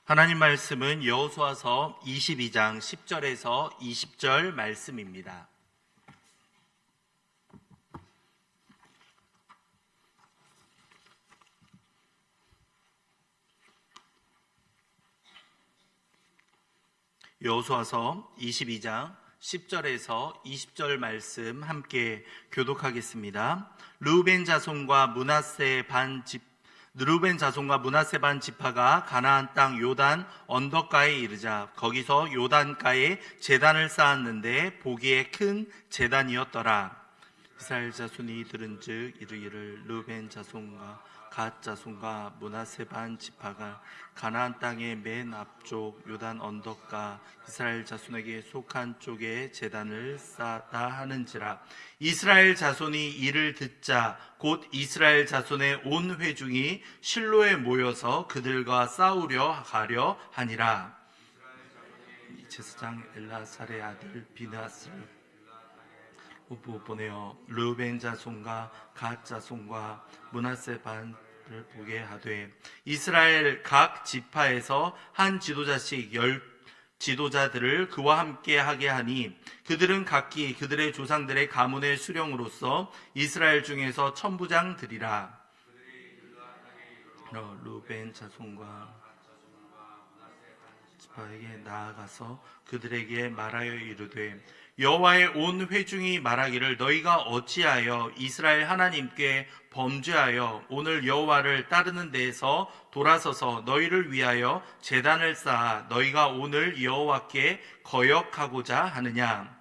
하나님 말씀은 여호수아서 22장 10절에서 20절 말씀입니다. 여호수아서 22장 10절에서 20절 말씀 함께 교독하겠습니다. 르우벤 자손과 문하세 반 지파가 가나안 땅 요단 언덕가에 이르자 거기서 요단가에 제단을 쌓았는데 보기에 큰 제단이었더라. 이스라엘 자손이 들은즉 이르기를 르우벤 자손과 갓 자손과 문하세 반 지파가 가나안 땅의 맨 앞쪽 요단 언덕가 이스라엘 자손에게 속한 쪽에 제단을 쌓았다 하는지라. 이스라엘 자손이 이를 듣자 곧 이스라엘 자손의 온 회중이 실로에 모여서 그들과 싸우려 가려 하니라. 제사장 엘라살의 아들 비느하스를 보내어 르우벤 자손과 갓 자손과 문하세 반을 보게 하되 이스라엘 각 지파에서 한 지도자씩 10 지도자들을 그와 함께 하게 하니 그들은 각기 그들의 조상들의 가문의 수령으로서 이스라엘 중에서 천부장들이라. 르우벤 자손과 지파에게 나아가서 그들에게 말하여 이르되 여호와의 온 회중이 말하기를 너희가 어찌하여 이스라엘 하나님께 범죄하여 오늘 여호와를 따르는 데에서 돌아서서 너희를 위하여 제단을 쌓아 너희가 오늘 여호와께 거역하고자 하느냐.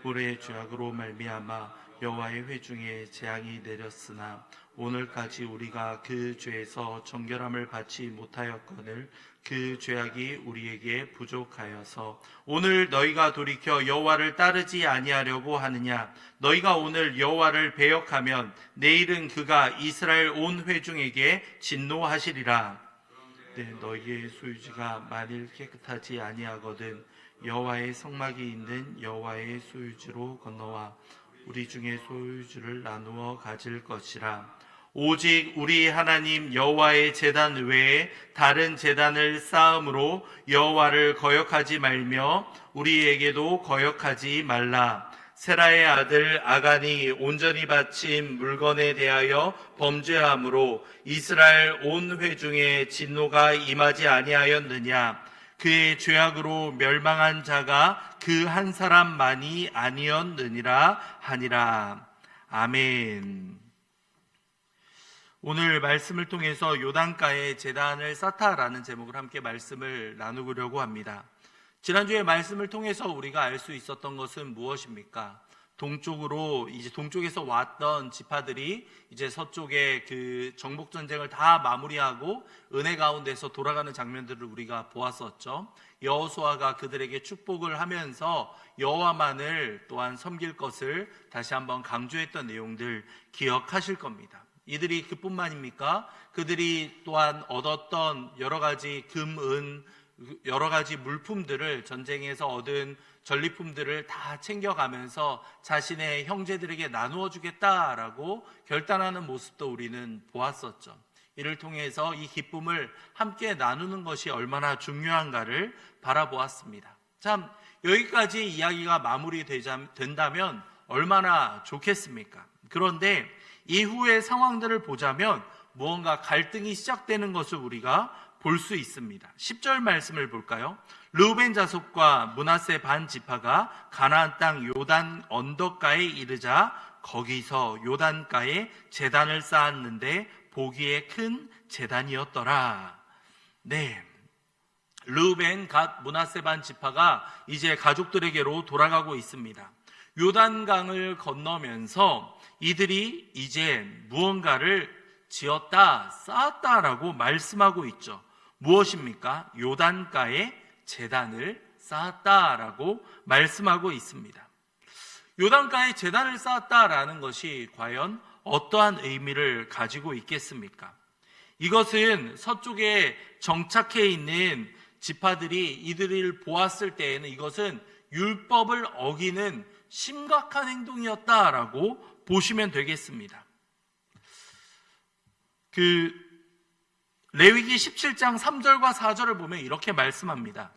불의 죄악으로 말미암아 여호와의 회중에 재앙이 내렸으나 오늘까지 우리가 그 죄에서 정결함을 받지 못하였거늘 그 죄악이 우리에게 부족하여서 오늘 너희가 돌이켜 여호와를 따르지 아니하려고 하느냐. 너희가 오늘 여호와를 배역하면 내일은 그가 이스라엘 온 회중에게 진노하시리라. 너희의 소유지가 만일 깨끗하지 아니하거든 여호와의 성막이 있는 여호와의 소유지로 건너와 우리 중에 소유주를 나누어 가질 것이라. 오직 우리 하나님 여호와의 제단 외에 다른 제단을 쌓음으로 여호와를 거역하지 말며 우리에게도 거역하지 말라. 세라의 아들 아간이 온전히 바친 물건에 대하여 범죄함으로 이스라엘 온 회중에 진노가 임하지 아니하였느냐. 그의 죄악으로 멸망한 자가 그 한 사람만이 아니었느니라 하니라. 아멘. 오늘 말씀을 통해서 요단가에 제단을 쌓다라는 제목을 함께 말씀을 나누려고 합니다. 지난주에 말씀을 통해서 우리가 알 수 있었던 것은 무엇입니까? 동쪽에서 왔던 지파들이 이제 서쪽에 그 정복 전쟁을 다 마무리하고 은혜 가운데서 돌아가는 장면들을 우리가 보았었죠. 여호수아가 그들에게 축복을 하면서 여호와만을 또한 섬길 것을 다시 한번 강조했던 내용들 기억하실 겁니다. 이들이 그뿐만입니까? 그들이 또한 얻었던 여러 가지 금, 은, 여러 가지 물품들을 전쟁에서 얻은 전리품들을 다 챙겨가면서 자신의 형제들에게 나누어 주겠다라고 결단하는 모습도 우리는 보았었죠. 이를 통해서 이 기쁨을 함께 나누는 것이 얼마나 중요한가를 바라보았습니다. 참 여기까지 이야기가 마무리된다면 얼마나 좋겠습니까? 그런데 이후의 상황들을 보자면 무언가 갈등이 시작되는 것을 우리가 볼 수 있습니다. 10절 말씀을 볼까요? 르우벤 자손과 문하세 반 지파가 가나안 땅 요단 언덕가에 이르자 거기서 요단가에 제단을 쌓았는데 보기에 큰 제단이었더라. 네, 르우벤 갓 문하세 반 지파가 이제 가족들에게로 돌아가고 있습니다. 요단강을 건너면서 이들이 이제 무언가를 지었다, 쌓았다라고 말씀하고 있죠. 무엇입니까? 요단가에 제단을 쌓았다라고 말씀하고 있습니다. 요단가에 제단을 쌓았다라는 것이 과연 어떠한 의미를 가지고 있겠습니까? 이것은 서쪽에 정착해 있는 지파들이 이들을 보았을 때에는 이것은 율법을 어기는 심각한 행동이었다라고 보시면 되겠습니다. 레위기 17장 3절과 4절을 보면 이렇게 말씀합니다.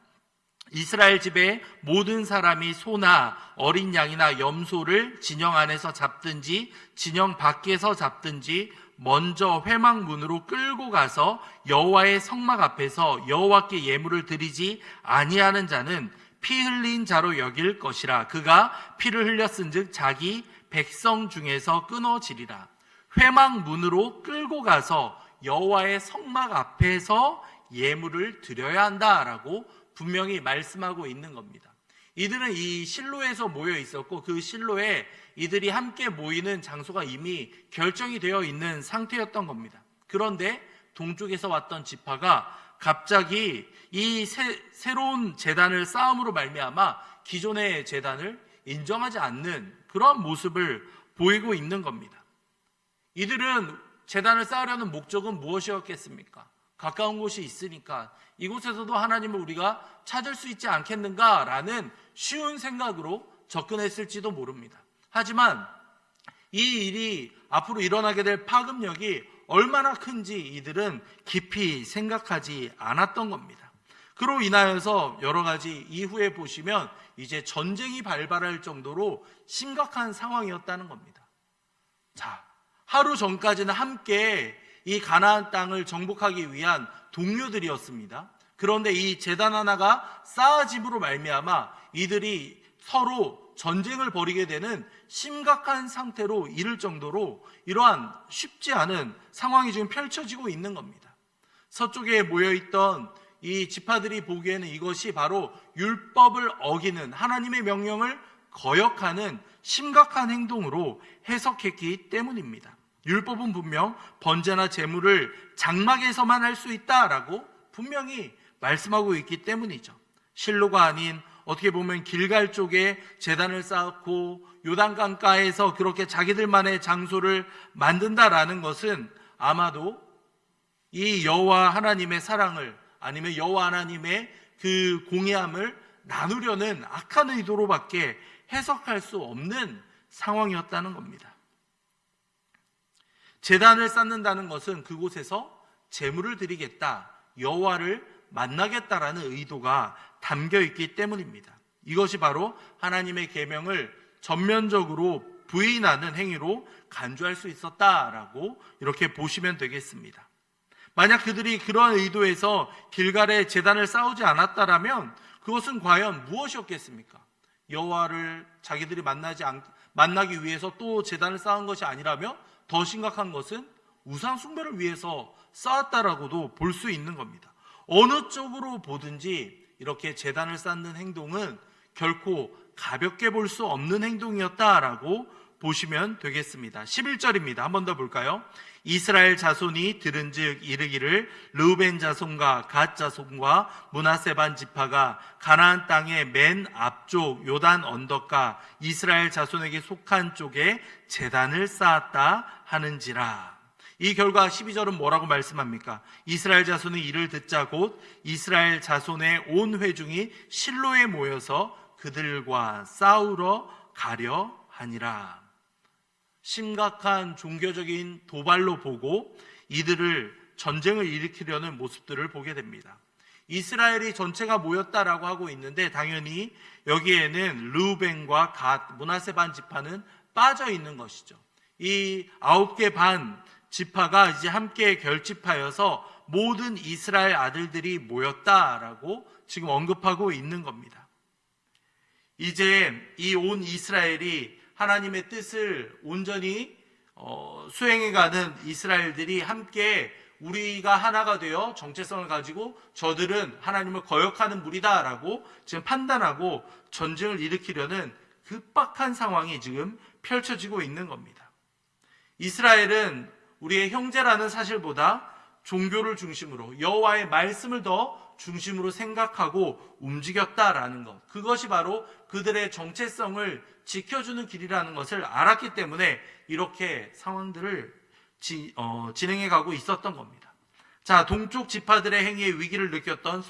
이스라엘 집의 모든 사람이 소나 어린 양이나 염소를 진영 안에서 잡든지 진영 밖에서 잡든지 먼저 회막문으로 끌고 가서 여호와의 성막 앞에서 여호와께 예물을 드리지 아니하는 자는 피 흘린 자로 여길 것이라. 그가 피를 흘렸은즉 자기 백성 중에서 끊어지리라. 회막문으로 끌고 가서 여호와의 성막 앞에서 예물을 드려야 한다라고 분명히 말씀하고 있는 겁니다. 이들은 이 실로에서 모여 있었고 그 실로에 이들이 함께 모이는 장소가 이미 결정이 되어 있는 상태였던 겁니다. 그런데 동쪽에서 왔던 지파가 갑자기 이 새로운 제단을 쌓음으로 말미암아 기존의 제단을 인정하지 않는 그런 모습을 보이고 있는 겁니다. 이들은 제단을 쌓으려는 목적은 무엇이었겠습니까? 가까운 곳이 있으니까 이곳에서도 하나님을 우리가 찾을 수 있지 않겠는가라는 쉬운 생각으로 접근했을지도 모릅니다. 하지만 이 일이 앞으로 일어나게 될 파급력이 얼마나 큰지 이들은 깊이 생각하지 않았던 겁니다. 그로 인하여서 여러 가지 이후에 보시면 이제 전쟁이 발발할 정도로 심각한 상황이었다는 겁니다. 자, 하루 전까지는 함께 이 가나안 땅을 정복하기 위한 동료들이었습니다. 그런데 이 제단 하나가 쌓아짐으로 말미암아 이들이 서로 전쟁을 벌이게 되는 심각한 상태로 이를 정도로 이러한 쉽지 않은 상황이 지금 펼쳐지고 있는 겁니다. 서쪽에 모여있던 이 지파들이 보기에는 이것이 바로 율법을 어기는 하나님의 명령을 거역하는 심각한 행동으로 해석했기 때문입니다. 율법은 분명 번제나 제물을 장막에서만 할 수 있다라고 분명히 말씀하고 있기 때문이죠. 실로가 아닌 어떻게 보면 길갈 쪽에 제단을 쌓고 요단강가에서 그렇게 자기들만의 장소를 만든다라는 것은 아마도 이 여호와 하나님의 사랑을 아니면 여호와 하나님의 그 공의함을 나누려는 악한 의도로밖에 해석할 수 없는 상황이었다는 겁니다. 제단을 쌓는다는 것은 그곳에서 제물을 드리겠다, 여호와를 만나겠다라는 의도가 담겨 있기 때문입니다. 이것이 바로 하나님의 계명을 전면적으로 부인하는 행위로 간주할 수 있었다라고 이렇게 보시면 되겠습니다. 만약 그들이 그런 의도에서 길갈에 제단을 쌓지 않았다라면 그것은 과연 무엇이었겠습니까? 여호와를 자기들이 만나기 위해서 또 제단을 쌓은 것이 아니라며 더 심각한 것은 우상 숭배를 위해서 쌓았다라고도 볼 수 있는 겁니다. 어느 쪽으로 보든지 이렇게 제단을 쌓는 행동은 결코 가볍게 볼 수 없는 행동이었다라고 보시면 되겠습니다. 11절입니다. 한 번 더 볼까요? 이스라엘 자손이 들은즉 이르기를 르우벤 자손과 갓 자손과 므낫세 반 지파가 가나안 땅의 맨 앞쪽 요단 언덕가 이스라엘 자손에게 속한 쪽에 제단을 쌓았다 하는지라. 이 결과 12절은 뭐라고 말씀합니까? 이스라엘 자손이 이를 듣자 곧 이스라엘 자손의 온 회중이 실로에 모여서 그들과 싸우러 가려 하니라. 심각한 종교적인 도발로 보고 이들을 전쟁을 일으키려는 모습들을 보게 됩니다. 이스라엘이 전체가 모였다라고 하고 있는데 당연히 여기에는 르우벤과 갓, 므낫세 반 지파는 빠져 있는 것이죠. 이 9개 반 지파가 이제 함께 결집하여서 모든 이스라엘 아들들이 모였다라고 지금 언급하고 있는 겁니다. 이제 이 온 이스라엘이 하나님의 뜻을 온전히 수행해가는 이스라엘들이 함께 우리가 하나가 되어 정체성을 가지고 저들은 하나님을 거역하는 무리다라고 지금 판단하고 전쟁을 일으키려는 급박한 상황이 지금 펼쳐지고 있는 겁니다. 이스라엘은 우리의 형제라는 사실보다 종교를 중심으로 여호와의 말씀을 더 중심으로 생각하고 움직였다라는 것, 그것이 바로 그들의 정체성을 지켜주는 길이라는 것을 알았기 때문에 이렇게 상황들을 진행해 가고 있었던 겁니다. 자, 동쪽 지파들의 행위에 위기를 느꼈던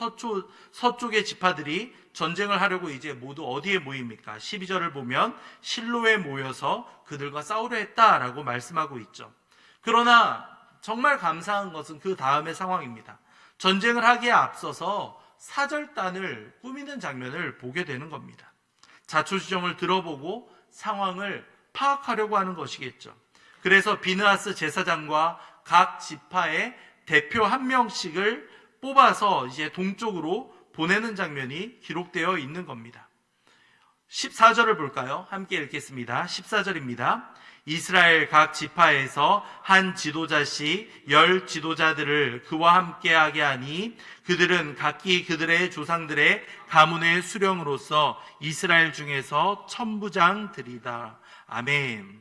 서쪽의 지파들이 전쟁을 하려고 이제 모두 어디에 모입니까? 12절을 보면 실로에 모여서 그들과 싸우려 했다라고 말씀하고 있죠. 그러나 정말 감사한 것은 그 다음의 상황입니다. 전쟁을 하기에 앞서서 사절단을 꾸미는 장면을 보게 되는 겁니다. 자초지종을 들어보고 상황을 파악하려고 하는 것이겠죠. 그래서 비느하스 제사장과 각 지파의 대표 한 명씩을 뽑아서 이제 동쪽으로 보내는 장면이 기록되어 있는 겁니다. 14절을 볼까요? 함께 읽겠습니다. 14절입니다. 이스라엘 각 지파에서 한 지도자씩 10 지도자들을 그와 함께하게 하니 그들은 각기 그들의 조상들의 가문의 수령으로서 이스라엘 중에서 천부장들이다. 아멘.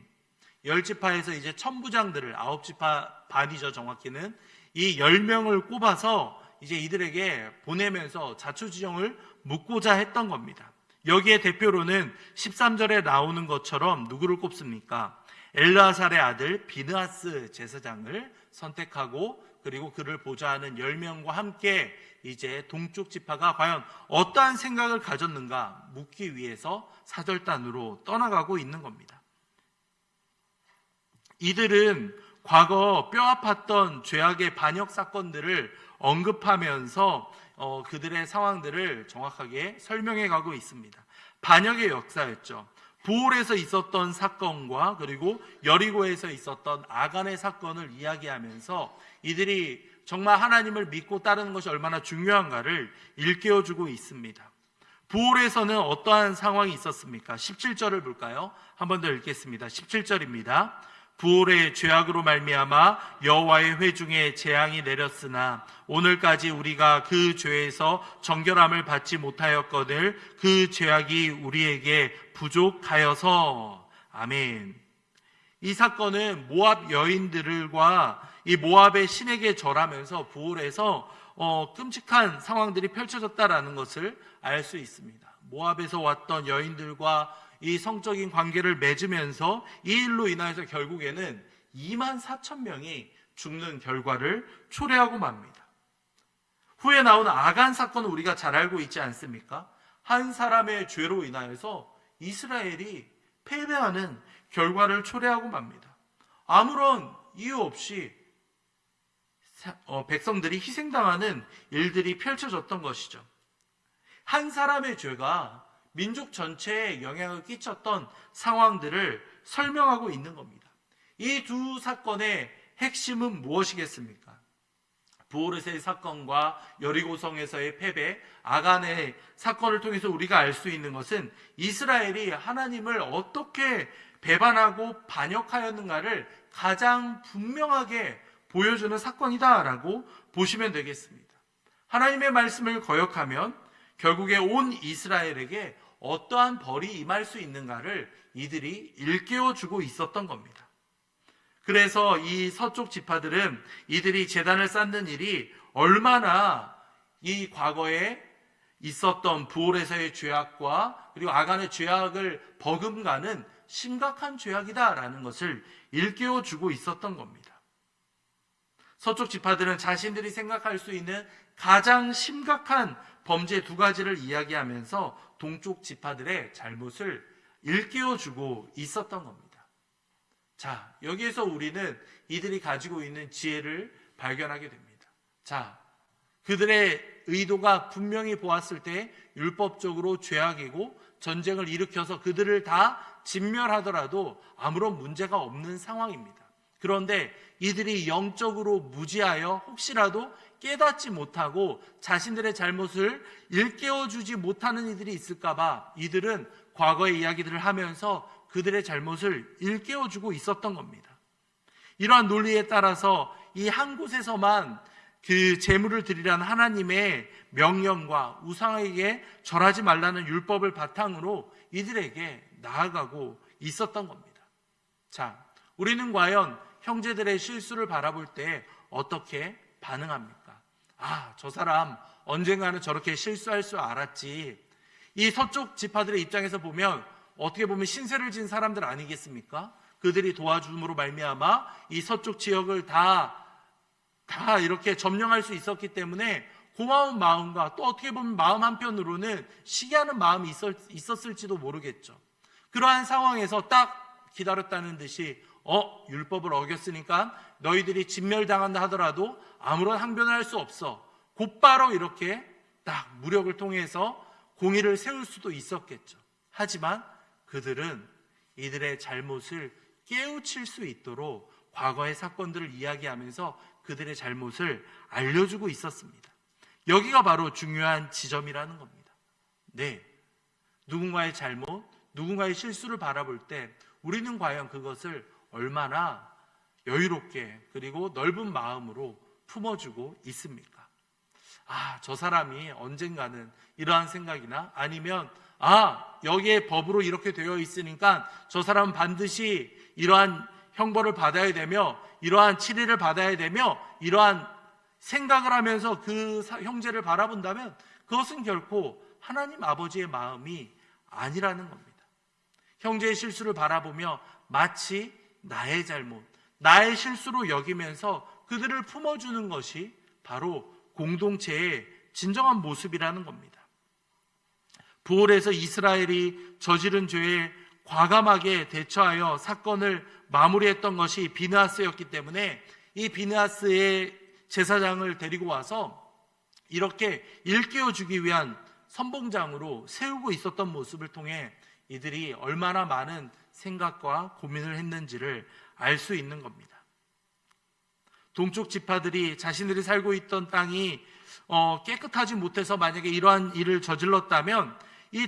10지파에서 이제 천부장들을 9지파 반이죠, 정확히는 이 10명을 꼽아서 이제 이들에게 보내면서 자초지종을 묻고자 했던 겁니다. 여기에 대표로는 13절에 나오는 것처럼 누구를 꼽습니까? 엘르아살의 아들 비느하스 제사장을 선택하고 그리고 그를 보좌하는 10명과 함께 이제 동쪽 지파가 과연 어떠한 생각을 가졌는가 묻기 위해서 사절단으로 떠나가고 있는 겁니다. 이들은 과거 뼈아팠던 죄악의 반역 사건들을 언급하면서 그들의 상황들을 정확하게 설명해 가고 있습니다. 반역의 역사였죠. 부올에서 있었던 사건과 그리고 여리고에서 있었던 아간의 사건을 이야기하면서 이들이 정말 하나님을 믿고 따르는 것이 얼마나 중요한가를 일깨워주고 있습니다. 부올에서는 어떠한 상황이 있었습니까? 17절을 볼까요? 한 번 더 읽겠습니다. 17절입니다. 부올의 죄악으로 말미암아 여호와의 회중에 재앙이 내렸으나 오늘까지 우리가 그 죄에서 정결함을 받지 못하였거늘 그 죄악이 우리에게 부족하여서. 아멘. 이 사건은 모압 여인들과 이 모압의 신에게 절하면서 부올에서 끔찍한 상황들이 펼쳐졌다라는 것을 알 수 있습니다. 모압에서 왔던 여인들과 이 성적인 관계를 맺으면서 이 일로 인하여서 결국에는 24,000명이 죽는 결과를 초래하고 맙니다. 후에 나온 아간 사건은 우리가 잘 알고 있지 않습니까? 한 사람의 죄로 인하여서 이스라엘이 패배하는 결과를 초래하고 맙니다. 아무런 이유 없이 백성들이 희생당하는 일들이 펼쳐졌던 것이죠. 한 사람의 죄가 민족 전체에 영향을 끼쳤던 상황들을 설명하고 있는 겁니다. 이 두 사건의 핵심은 무엇이겠습니까? 부올에서의 사건과 여리고성에서의 패배, 아간의 사건을 통해서 우리가 알 수 있는 것은 이스라엘이 하나님을 어떻게 배반하고 반역하였는가를 가장 분명하게 보여주는 사건이다라고 보시면 되겠습니다. 하나님의 말씀을 거역하면 결국에 온 이스라엘에게 어떠한 벌이 임할 수 있는가를 이들이 일깨워주고 있었던 겁니다. 그래서 이 서쪽 지파들은 이들이 제단을 쌓는 일이 얼마나 이 과거에 있었던 부올에서의 죄악과 그리고 아간의 죄악을 버금가는 심각한 죄악이다라는 것을 일깨워주고 있었던 겁니다. 서쪽 지파들은 자신들이 생각할 수 있는 가장 심각한 범죄 두 가지를 이야기하면서 동쪽 지파들의 잘못을 일깨워주고 있었던 겁니다. 자, 여기에서 우리는 이들이 가지고 있는 지혜를 발견하게 됩니다. 자, 그들의 의도가 분명히 보았을 때 율법적으로 죄악이고 전쟁을 일으켜서 그들을 다 진멸하더라도 아무런 문제가 없는 상황입니다. 그런데 이들이 영적으로 무지하여 혹시라도 깨닫지 못하고 자신들의 잘못을 일깨워주지 못하는 이들이 있을까봐 이들은 과거의 이야기들을 하면서 그들의 잘못을 일깨워주고 있었던 겁니다. 이러한 논리에 따라서 이 한 곳에서만 그 제물을 드리라는 하나님의 명령과 우상에게 절하지 말라는 율법을 바탕으로 이들에게 나아가고 있었던 겁니다. 자, 우리는 과연 형제들의 실수를 바라볼 때 어떻게 반응합니까? 아, 저 사람 언젠가는 저렇게 실수할 줄 알았지. 이 서쪽 지파들의 입장에서 보면 어떻게 보면 신세를 진 사람들 아니겠습니까? 그들이 도와줌으로 말미암아 이 서쪽 지역을 다 이렇게 점령할 수 있었기 때문에 고마운 마음과 또 어떻게 보면 마음 한편으로는 시기하는 마음이 있었을지도 모르겠죠. 그러한 상황에서 딱 기다렸다는 듯이 율법을 어겼으니까 너희들이 진멸당한다 하더라도 아무런 항변을 할 수 없어. 곧바로 이렇게 딱 무력을 통해서 공의를 세울 수도 있었겠죠. 하지만 그들은 이들의 잘못을 깨우칠 수 있도록 과거의 사건들을 이야기하면서 그들의 잘못을 알려주고 있었습니다. 여기가 바로 중요한 지점이라는 겁니다. 네, 누군가의 잘못, 누군가의 실수를 바라볼 때 우리는 과연 그것을 얼마나 여유롭게 그리고 넓은 마음으로 품어주고 있습니까? 저 사람이 언젠가는 이러한 생각이나 아니면 여기에 법으로 이렇게 되어 있으니까 저 사람은 반드시 이러한 형벌을 받아야 되며 이러한 치리를 받아야 되며 이러한 생각을 하면서 그 형제를 바라본다면 그것은 결코 하나님 아버지의 마음이 아니라는 겁니다. 형제의 실수를 바라보며 마치 나의 잘못, 나의 실수로 여기면서 그들을 품어주는 것이 바로 공동체의 진정한 모습이라는 겁니다. 부올에서 이스라엘이 저지른 죄에 과감하게 대처하여 사건을 마무리했던 것이 비느하스였기 때문에 이 비느하스의 제사장을 데리고 와서 이렇게 일깨워주기 위한 선봉장으로 세우고 있었던 모습을 통해 이들이 얼마나 많은 생각과 고민을 했는지를 알 수 있는 겁니다. 동쪽 지파들이 자신들이 살고 있던 땅이 깨끗하지 못해서 만약에 이러한 일을 저질렀다면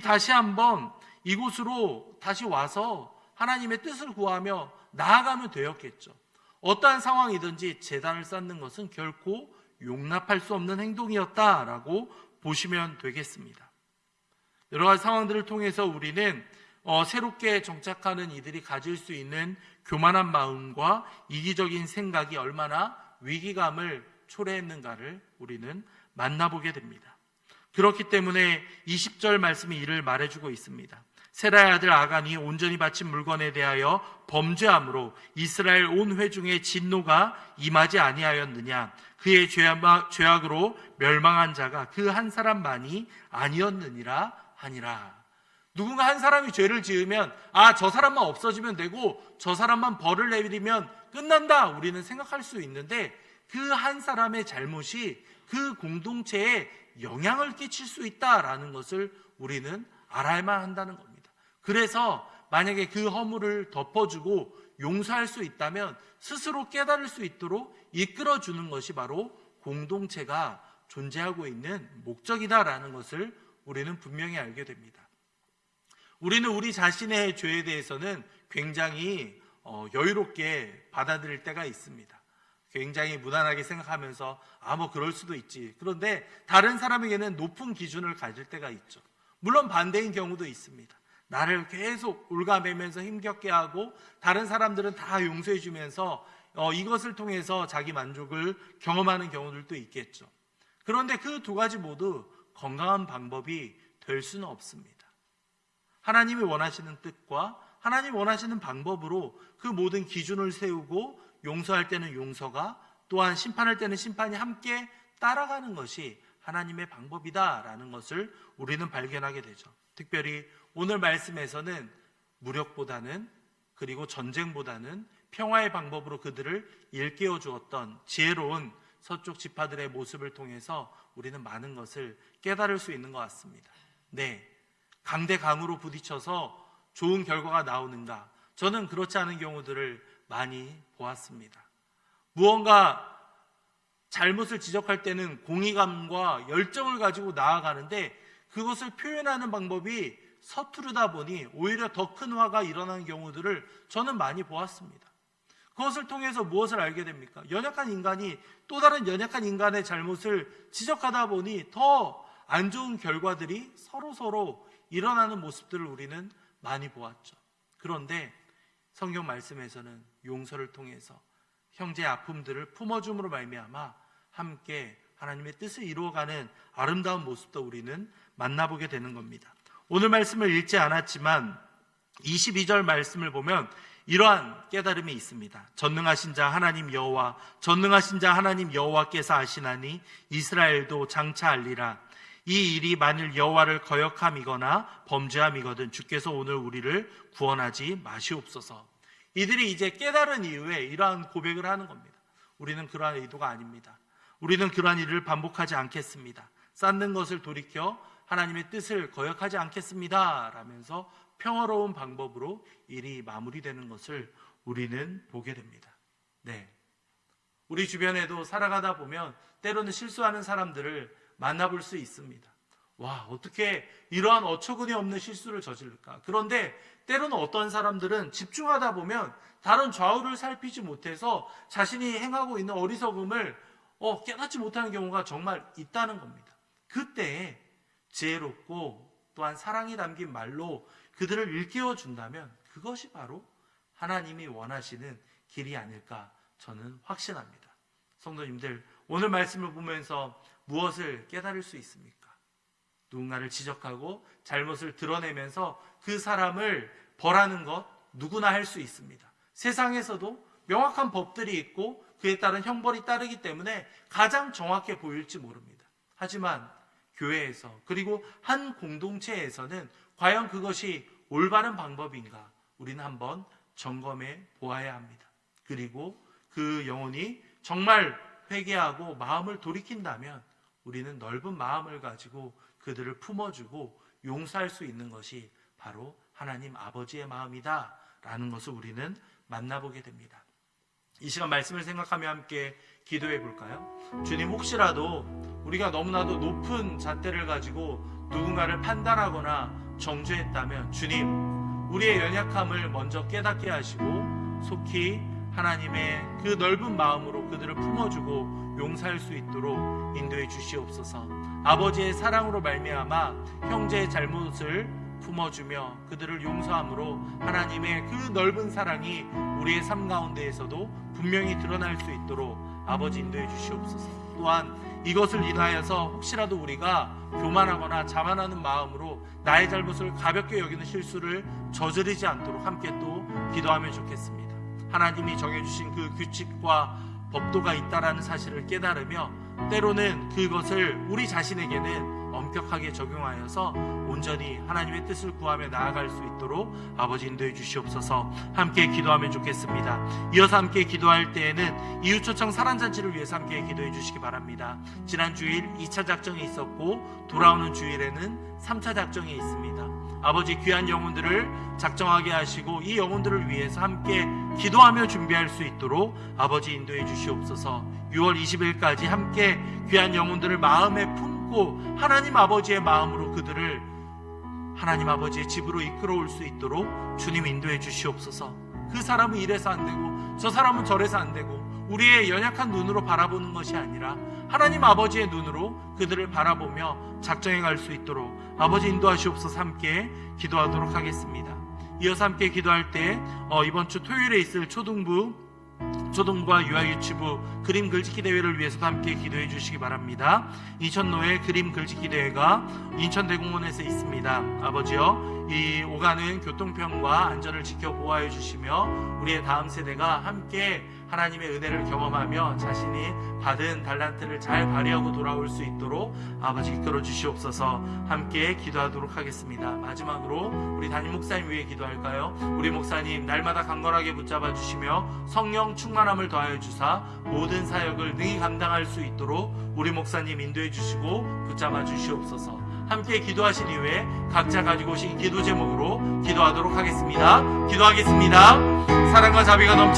다시 한번 이곳으로 다시 와서 하나님의 뜻을 구하며 나아가면 되었겠죠. 어떠한 상황이든지 제단을 쌓는 것은 결코 용납할 수 없는 행동이었다라고 보시면 되겠습니다. 여러 가지 상황들을 통해서 우리는 새롭게 정착하는 이들이 가질 수 있는 교만한 마음과 이기적인 생각이 얼마나 위기감을 초래했는가를 우리는 만나보게 됩니다. 그렇기 때문에 20절 말씀이 이를 말해주고 있습니다. 세라의 아들 아간이 온전히 바친 물건에 대하여 범죄함으로 이스라엘 온 회중의 진노가 임하지 아니하였느냐. 그의 죄악으로 멸망한 자가 그 한 사람만이 아니었느니라 하니라. 누군가 한 사람이 죄를 지으면 저 사람만 없어지면 되고 저 사람만 벌을 내리면 끝난다 우리는 생각할 수 있는데 그 한 사람의 잘못이 그 공동체에 영향을 끼칠 수 있다라는 것을 우리는 알아야만 한다는 겁니다. 그래서 만약에 그 허물을 덮어주고 용서할 수 있다면 스스로 깨달을 수 있도록 이끌어주는 것이 바로 공동체가 존재하고 있는 목적이다라는 것을 우리는 분명히 알게 됩니다. 우리는 우리 자신의 죄에 대해서는 굉장히 여유롭게 받아들일 때가 있습니다. 굉장히 무난하게 생각하면서 뭐 그럴 수도 있지. 그런데 다른 사람에게는 높은 기준을 가질 때가 있죠. 물론 반대인 경우도 있습니다. 나를 계속 올가매면서 힘겹게 하고 다른 사람들은 다 용서해 주면서 이것을 통해서 자기 만족을 경험하는 경우들도 있겠죠. 그런데 그 두 가지 모두 건강한 방법이 될 수는 없습니다. 하나님이 원하시는 뜻과 하나님이 원하시는 방법으로 그 모든 기준을 세우고 용서할 때는 용서가 또한 심판할 때는 심판이 함께 따라가는 것이 하나님의 방법이다라는 것을 우리는 발견하게 되죠. 특별히 오늘 말씀에서는 무력보다는 그리고 전쟁보다는 평화의 방법으로 그들을 일깨워 주었던 지혜로운 서쪽 지파들의 모습을 통해서 우리는 많은 것을 깨달을 수 있는 것 같습니다. 네, 강대 강으로 부딪혀서 좋은 결과가 나오는가? 저는 그렇지 않은 경우들을 많이 보았습니다. 무언가 잘못을 지적할 때는 공의감과 열정을 가지고 나아가는데 그것을 표현하는 방법이 서투르다 보니 오히려 더 큰 화가 일어나는 경우들을 저는 많이 보았습니다. 그것을 통해서 무엇을 알게 됩니까? 연약한 인간이 또 다른 연약한 인간의 잘못을 지적하다 보니 더 안 좋은 결과들이 서로 일어나는 모습들을 우리는 많이 보았죠. 그런데 성경 말씀에서는 용서를 통해서 형제의 아픔들을 품어줌으로 말미암아 함께 하나님의 뜻을 이루어가는 아름다운 모습도 우리는 만나보게 되는 겁니다. 오늘 말씀을 읽지 않았지만 22절 말씀을 보면 이러한 깨달음이 있습니다. 전능하신 자 하나님 여호와, 전능하신 자 하나님 여호와께서 아시나니 이스라엘도 장차 알리라. 이 일이 만일 여호와를 거역함이거나 범죄함이거든 주께서 오늘 우리를 구원하지 마시옵소서. 이들이 이제 깨달은 이후에 이러한 고백을 하는 겁니다. 우리는 그러한 의도가 아닙니다. 우리는 그러한 일을 반복하지 않겠습니다. 쌓는 것을 돌이켜 하나님의 뜻을 거역하지 않겠습니다 라면서 평화로운 방법으로 일이 마무리되는 것을 우리는 보게 됩니다. 네, 우리 주변에도 살아가다 보면 때로는 실수하는 사람들을 만나볼 수 있습니다. 와, 어떻게 이러한 어처구니 없는 실수를 저질를까? 그런데 때로는 어떤 사람들은 집중하다 보면 다른 좌우를 살피지 못해서 자신이 행하고 있는 어리석음을 깨닫지 못하는 경우가 정말 있다는 겁니다. 그때 지혜롭고 또한 사랑이 담긴 말로 그들을 일깨워 준다면 그것이 바로 하나님이 원하시는 길이 아닐까 저는 확신합니다. 성도님들, 오늘 말씀을 보면서 무엇을 깨달을 수 있습니까? 누군가를 지적하고 잘못을 드러내면서 그 사람을 벌하는 것 누구나 할 수 있습니다. 세상에서도 명확한 법들이 있고 그에 따른 형벌이 따르기 때문에 가장 정확해 보일지 모릅니다. 하지만 교회에서 그리고 한 공동체에서는 과연 그것이 올바른 방법인가 우리는 한번 점검해 보아야 합니다. 그리고 그 영혼이 정말 회개하고 마음을 돌이킨다면 우리는 넓은 마음을 가지고 그들을 품어주고 용서할 수 있는 것이 바로 하나님 아버지의 마음이다 라는 것을 우리는 만나보게 됩니다. 이 시간 말씀을 생각하며 함께 기도해 볼까요? 주님, 혹시라도 우리가 너무나도 높은 잣대를 가지고 누군가를 판단하거나 정죄했다면 주님, 우리의 연약함을 먼저 깨닫게 하시고 속히 하나님의 그 넓은 마음으로 그들을 품어주고 용서할 수 있도록 인도해 주시옵소서. 아버지의 사랑으로 말미암아 형제의 잘못을 품어주며 그들을 용서함으로 하나님의 그 넓은 사랑이 우리의 삶 가운데에서도 분명히 드러날 수 있도록 아버지 인도해 주시옵소서. 또한 이것을 인하여서 혹시라도 우리가 교만하거나 자만하는 마음으로 나의 잘못을 가볍게 여기는 실수를 저지르지 않도록 함께 또 기도하면 좋겠습니다. 하나님이 정해주신 그 규칙과 법도가 있다라는 사실을 깨달으며 때로는 그것을 우리 자신에게는 엄격하게 적용하여서 온전히 하나님의 뜻을 구하며 나아갈 수 있도록 아버지 인도해 주시옵소서. 함께 기도하면 좋겠습니다. 이어서 함께 기도할 때에는 이웃초청 사랑잔치를 위해서 함께 기도해 주시기 바랍니다. 지난 주일 2차 작정이 있었고 돌아오는 주일에는 3차 작정이 있습니다. 아버지, 귀한 영혼들을 작정하게 하시고 이 영혼들을 위해서 함께 기도하며 준비할 수 있도록 아버지 인도해 주시옵소서. 6월 20일까지 함께 귀한 영혼들을 마음에 품고 하나님 아버지의 마음으로 그들을 하나님 아버지의 집으로 이끌어올 수 있도록 주님 인도해 주시옵소서. 그 사람은 이래서 안 되고 저 사람은 저래서 안 되고 우리의 연약한 눈으로 바라보는 것이 아니라 하나님 아버지의 눈으로 그들을 바라보며 작정해 갈 수 있도록 아버지 인도하시옵소서. 함께 기도하도록 하겠습니다. 이어서 함께 기도할 때 이번 주 토요일에 있을 초등부와 유아유치부 그림 글짓기 대회를 위해서도 함께 기도해 주시기 바랍니다. 인천노회 그림 글짓기 대회가 인천대공원에서 있습니다. 아버지여, 이 오가는 교통편과 안전을 지켜 보호하여 주시며 우리의 다음 세대가 함께 하나님의 은혜를 경험하며 자신이 받은 달란트를 잘 발휘하고 돌아올 수 있도록 아버지 이끌어 주시옵소서. 함께 기도하도록 하겠습니다. 마지막으로 우리 담임 목사님 위해 기도할까요? 우리 목사님 날마다 강건하게 붙잡아 주시며 성령 충만함을 더하여 주사 모든 사역을 능히 감당할 수 있도록 우리 목사님 인도해 주시고 붙잡아 주시옵소서. 함께 기도하신 이후에 각자 가지고 오신 기도 제목으로 기도하도록 하겠습니다. 기도하겠습니다. 사랑과 자비가 넘치